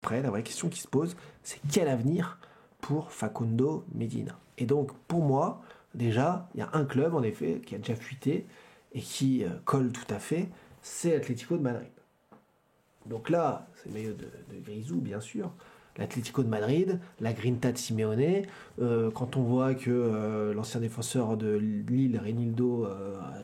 Après, la vraie question qui se pose, c'est quel avenir pour Facundo Medina. Et donc, pour moi, déjà, il y a un club, en effet, qui a déjà fuité et qui colle tout à fait, c'est l'Atlético de Madrid. Donc là, c'est le maillot de Grisou, bien sûr. L'Atlético de Madrid, la Grinta de Simeone. Quand on voit que l'ancien défenseur de Lille, Reinildo, a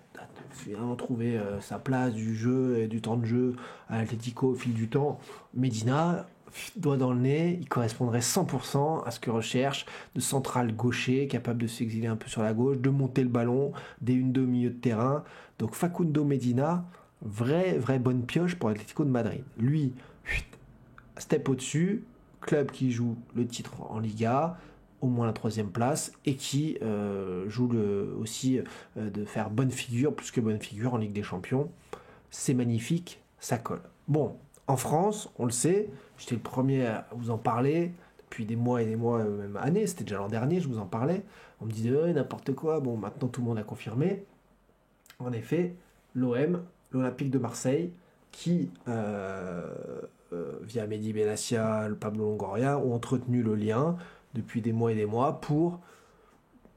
finalement trouvé sa place du jeu et du temps de jeu à l'Atlético au fil du temps, Medina, doigt dans le nez, il correspondrait 100% à ce que recherche de central gaucher, capable de s'exiler un peu sur la gauche, de monter le ballon, des 1-2 au milieu de terrain. Donc Facundo Medina, vraie bonne pioche pour l'Atlético de Madrid. Lui, step au-dessus, club qui joue le titre en Liga, au moins la 3e place, et qui joue aussi de faire bonne figure, plus que bonne figure en Ligue des Champions. C'est magnifique, ça colle. Bon, en France, on le sait, j'étais le premier à vous en parler, depuis des mois et des mois, même années, c'était déjà l'an dernier, je vous en parlais. On me disait, n'importe quoi, bon, maintenant tout le monde a confirmé. En effet, l'OM, l'Olympique de Marseille, qui, via Mehdi Benassia, le Pablo Longoria, ont entretenu le lien depuis des mois et des mois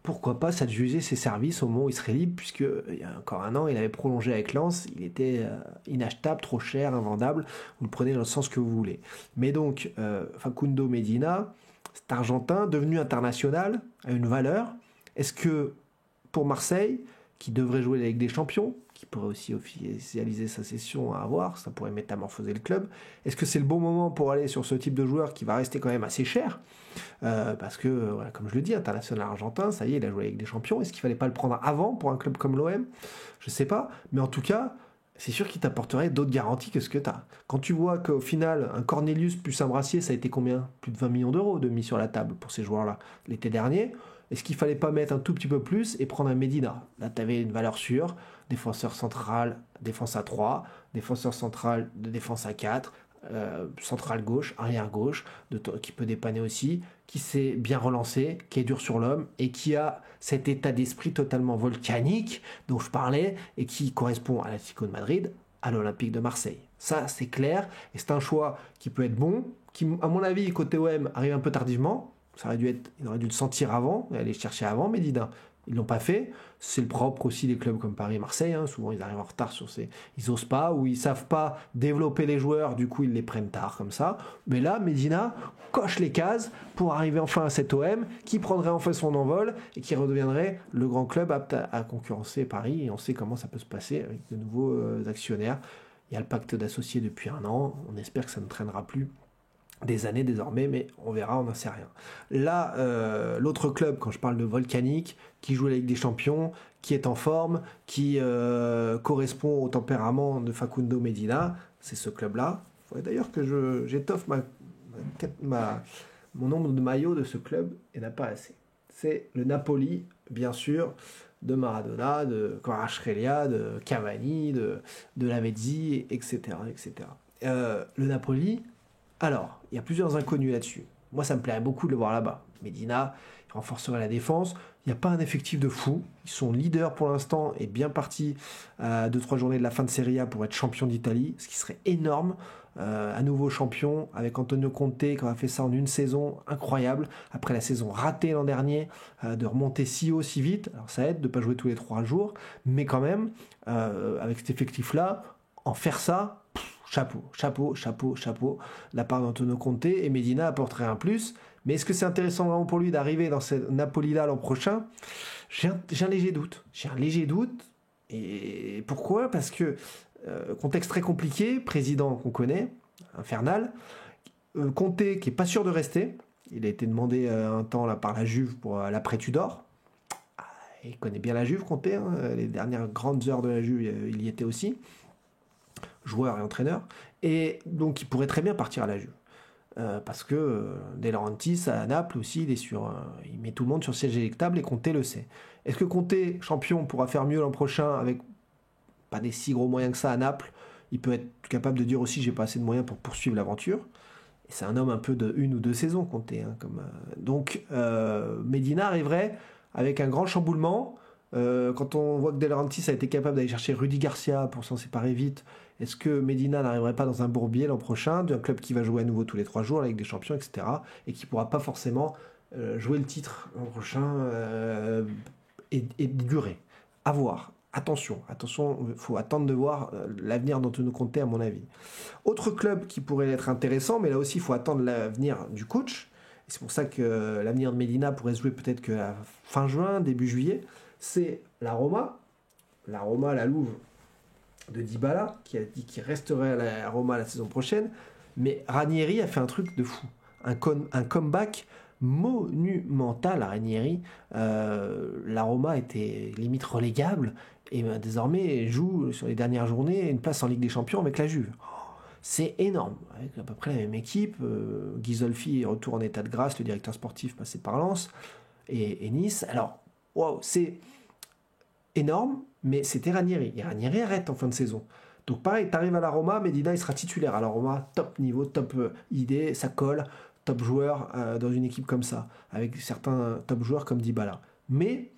pourquoi pas s'adjuger ses services au moment où il serait libre, puisque il y a encore un an, il avait prolongé avec Lens, il était inachetable, trop cher, invendable, vous le prenez dans le sens que vous voulez. Mais donc, Facundo Medina, cet Argentin devenu international, a une valeur. Est-ce que pour Marseille, qui devrait jouer la Ligue des Champions, qui pourrait aussi officialiser sa cession à avoir, ça pourrait métamorphoser le club, est-ce que c'est le bon moment pour aller sur ce type de joueur qui va rester quand même assez cher, parce que, voilà, comme je le dis, international argentin, ça y est, il a joué la Ligue des Champions, est-ce qu'il fallait pas le prendre avant pour un club comme l'OM? Je sais pas, mais en tout cas, c'est sûr qu'il t'apporterait d'autres garanties que ce que tu as. Quand tu vois qu'au final, un Cornelius plus un Brassier, ça a été combien? Plus de 20 millions d'euros de mis sur la table pour ces joueurs-là l'été dernier. Est-ce qu'il fallait pas mettre un tout petit peu plus et prendre un Medina? Là, tu avais une valeur sûre, défenseur central, défense à 3, défenseur central de défense à 4, central gauche, arrière gauche, qui peut dépanner aussi, qui s'est bien relancé, qui est dur sur l'homme et qui a cet état d'esprit totalement volcanique dont je parlais et qui correspond à l'Atlético de Madrid, à l'Olympique de Marseille. Ça, c'est clair et c'est un choix qui peut être bon, qui, à mon avis, côté OM, arrive un peu tardivement. Il aurait dû le sentir avant, et aller chercher avant Medina. Ils l'ont pas fait. C'est le propre aussi des clubs comme Paris et Marseille. Souvent, ils arrivent en retard ils osent pas, ou ils savent pas développer les joueurs, du coup, ils les prennent tard, comme ça. Mais là, Medina coche les cases pour arriver enfin à cet OM qui prendrait enfin son envol et qui redeviendrait le grand club apte à concurrencer Paris. Et on sait comment ça peut se passer avec de nouveaux actionnaires. Il y a le pacte d'associés depuis 1 an. On espère que ça ne traînera plus des années désormais, mais on verra, on n'en sait rien. Là, l'autre club, quand je parle de volcanique, qui joue la Ligue des Champions, qui est en forme, qui correspond au tempérament de Facundo Medina, c'est ce club-là. Il faudrait d'ailleurs que j'étoffe mon nombre de maillots de ce club, et n'a pas assez. C'est le Napoli, bien sûr, de Maradona, de Kvaratskhelia, de Cavani, de Lavezzi, etc. etc. Le Napoli, alors, il y a plusieurs inconnus là-dessus. Moi, ça me plairait beaucoup de le voir là-bas. Medina, il renforcerait la défense. Il n'y a pas un effectif de fou. Ils sont leaders pour l'instant et bien partis à 2-3 journées de la fin de Serie A pour être champion d'Italie, ce qui serait énorme. À nouveau champion avec Antonio Conte qui a fait ça en une saison incroyable. Après la saison ratée l'an dernier, de remonter si haut, si vite. Alors ça aide de ne pas jouer tous les 3 jours, mais quand même, avec cet effectif-là, en faire ça... Chapeau de la part d'Antonio Conte, et Medina apporterait un plus. Mais est-ce que c'est intéressant vraiment pour lui d'arriver dans ce Napoli-là l'an prochain? J'ai un léger doute. Et pourquoi? Parce que contexte très compliqué, président qu'on connaît, infernal, Conte qui est pas sûr de rester. Il a été demandé un temps là, par la Juve pour l'après Tudor. Il connaît bien la Juve, Conte. Les dernières grandes heures de la Juve, il y était aussi. Joueur et entraîneur, et donc il pourrait très bien partir à la Juve. Parce que De Laurentiis à Naples aussi, il met tout le monde sur siège électable et Conte le sait. Est-ce que Conte, champion, pourra faire mieux l'an prochain avec pas des si gros moyens que ça à Naples? Il peut être capable de dire aussi j'ai pas assez de moyens pour poursuivre l'aventure. Et c'est un homme un peu de 1 ou 2 saisons, Conte. Donc Medina arriverait avec un grand chamboulement, Quand on voit que De Laurentiis a été capable d'aller chercher Rudy Garcia pour s'en séparer vite, est-ce que Medina n'arriverait pas dans un bourbier l'an prochain, d'un club qui va jouer à nouveau tous les 3 jours, avec des champions, etc., et qui ne pourra pas forcément jouer le titre l'an prochain et durer. À voir. Attention, il faut attendre de voir l'avenir d'Antonio Conte, à mon avis. Autre club qui pourrait être intéressant, mais là aussi, il faut attendre l'avenir du coach. Et c'est pour ça que l'avenir de Medina pourrait se jouer peut-être que à fin juin, début juillet. C'est la Roma. La Roma, la Louve de Dybala, qui a dit qu'il resterait à la Roma la saison prochaine. Mais Ranieri a fait un truc de fou. Un comeback monumental à Ranieri. La Roma était limite relégable et désormais joue sur les dernières journées une place en Ligue des Champions avec la Juve. C'est énorme, avec à peu près la même équipe. Ghisolfi retourne en état de grâce, le directeur sportif passé par Lens et Nice. Alors, waouh, c'est énorme, mais c'était Ranieri. Et Ranieri arrête en fin de saison. Donc pareil, t'arrives à la Roma, Medina il sera titulaire à la Roma, top niveau, top idée, ça colle, top joueur dans une équipe comme ça, avec certains top joueurs comme Dybala. Mais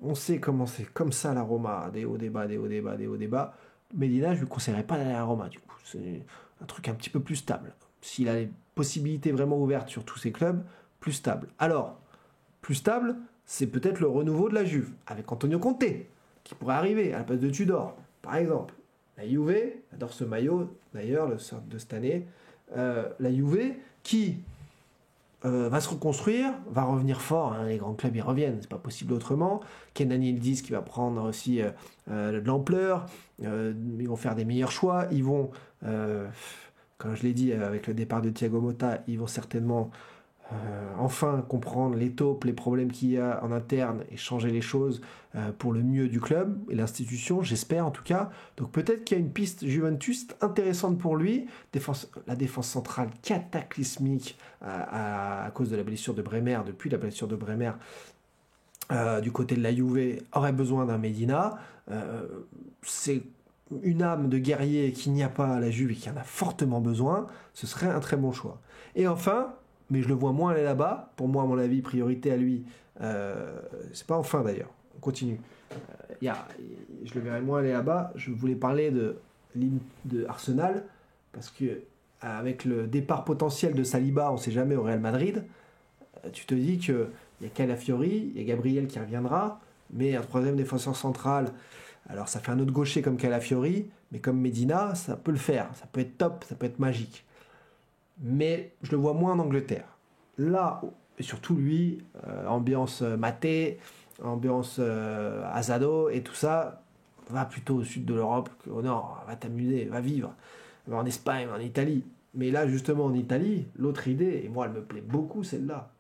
on sait comment c'est, comme ça la Roma, des hauts, des bas, des hauts, des bas, des hauts, des bas. Medina, je ne lui conseillerais pas d'aller à la Roma, du coup. C'est un truc un petit peu plus stable. S'il a les possibilités vraiment ouvertes sur tous ces clubs, plus stable. Alors, plus stable, c'est peut-être le renouveau de la Juve, avec Antonio Conte, qui pourrait arriver à la place de Tudor, par exemple. La Juve, j'adore ce maillot, d'ailleurs, le sort de cette année. La Juve, qui va se reconstruire, va revenir fort, hein, les grands clubs y reviennent, c'est pas possible autrement. Kenan Yildiz qui va prendre aussi de l'ampleur, ils vont faire des meilleurs choix, ils vont, comme je l'ai dit avec le départ de Thiago Motta, ils vont certainement enfin comprendre les taupes, les problèmes qu'il y a en interne et changer les choses pour le mieux du club et l'institution, j'espère en tout cas. Donc peut-être qu'il y a une piste Juventus intéressante pour lui. La défense centrale cataclysmique à cause de la blessure de Bremer, depuis la blessure de Bremer du côté de la Juve, aurait besoin d'un Medina. C'est une âme de guerrier qu'il n'y a pas à la Juve et qui en a fortement besoin. Ce serait un très bon choix. Et enfin, mais je le vois moins aller là-bas. Pour moi, à mon avis, priorité à lui. C'est pas enfin d'ailleurs. On continue. Je le verrai moins aller là-bas. Je voulais parler de Arsenal parce que avec le départ potentiel de Saliba, on ne sait jamais au Real Madrid. Tu te dis qu'il y a Calafiori, il y a Gabriel qui reviendra, mais un troisième défenseur central. Alors ça fait un autre gaucher comme Calafiori, mais comme Medina, ça peut le faire. Ça peut être top, ça peut être magique. Mais je le vois moins en Angleterre. Là, et surtout lui, ambiance Maté, ambiance Azado et tout ça, va plutôt au sud de l'Europe qu'au nord, va t'amuser, va vivre. Va en Espagne, en Italie. Mais là, justement, en Italie, l'autre idée, et moi, elle me plaît beaucoup, celle-là.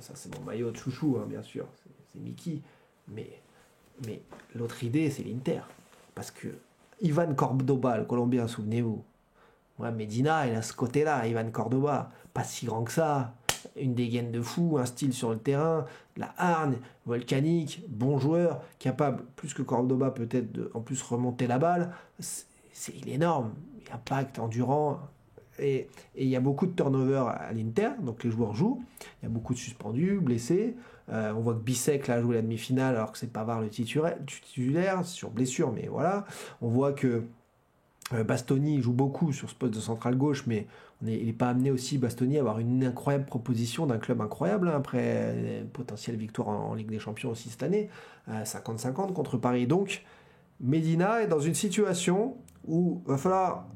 Ça, c'est mon maillot de chouchou, hein, bien sûr. C'est Mickey. Mais l'autre idée, c'est l'Inter. Parce que Ivan Cordoba, le Colombien, souvenez-vous, ouais, Medina, il a ce côté-là, Ivan Cordoba, pas si grand que ça, une dégaine de fou, un style sur le terrain, la hargne, volcanique, bon joueur, capable, plus que Cordoba peut-être, de en plus remonter la balle, il est énorme, impact, endurant, et il y a beaucoup de turnover à l'Inter, donc les joueurs jouent, il y a beaucoup de suspendus, blessés, on voit que Bissek là, a joué la demi-finale alors que c'est Pavard le titulaire, sur blessure, mais voilà, on voit que Bastoni joue beaucoup sur ce poste de central gauche, mais il n'est pas amené aussi, Bastoni, à avoir une incroyable proposition d'un club incroyable, hein, après une potentielle victoire en Ligue des Champions aussi cette année, 50-50 contre Paris. Donc, Medina est dans une situation où il va falloir,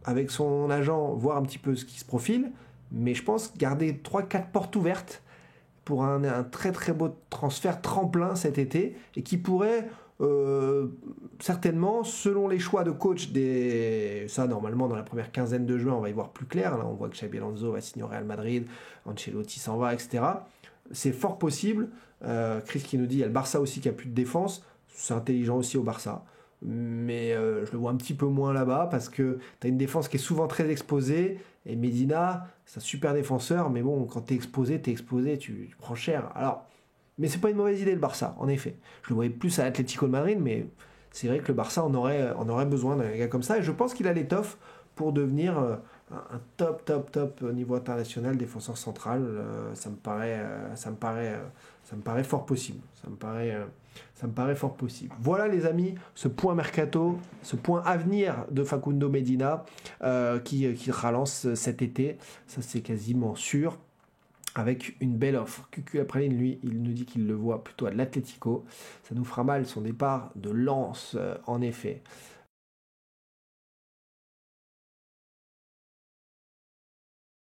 avec son agent, voir un petit peu ce qui se profile, mais je pense garder 3-4 portes ouvertes pour un très très beau transfert tremplin cet été, et qui pourrait... certainement, selon les choix de coach ça normalement dans la première quinzaine de juin on va y voir plus clair, là on voit que Xabi Alonso va signer au Real Madrid, Ancelotti s'en va, etc. C'est fort possible. Chris qui nous dit il y a le Barça aussi qui a plus de défense, c'est intelligent aussi au Barça, mais je le vois un petit peu moins là-bas parce que tu as une défense qui est souvent très exposée, et Medina c'est un super défenseur, mais bon, quand t'es exposé, tu prends cher. Alors mais c'est pas une mauvaise idée le Barça, en effet. Je le voyais plus à l'Atlético de Madrid, mais c'est vrai que le Barça en aurait besoin d'un gars comme ça, et je pense qu'il a l'étoffe pour devenir un top au niveau international, défenseur central. Ça me paraît fort possible. Ça me paraît fort possible. Voilà les amis, ce point mercato, ce point avenir de Facundo Medina qui relance cet été. Ça c'est quasiment sûr. Avec une belle offre. Cucu Aprelin, lui, il nous dit qu'il le voit plutôt à l'Atlético. Ça nous fera mal son départ de Lens, en effet.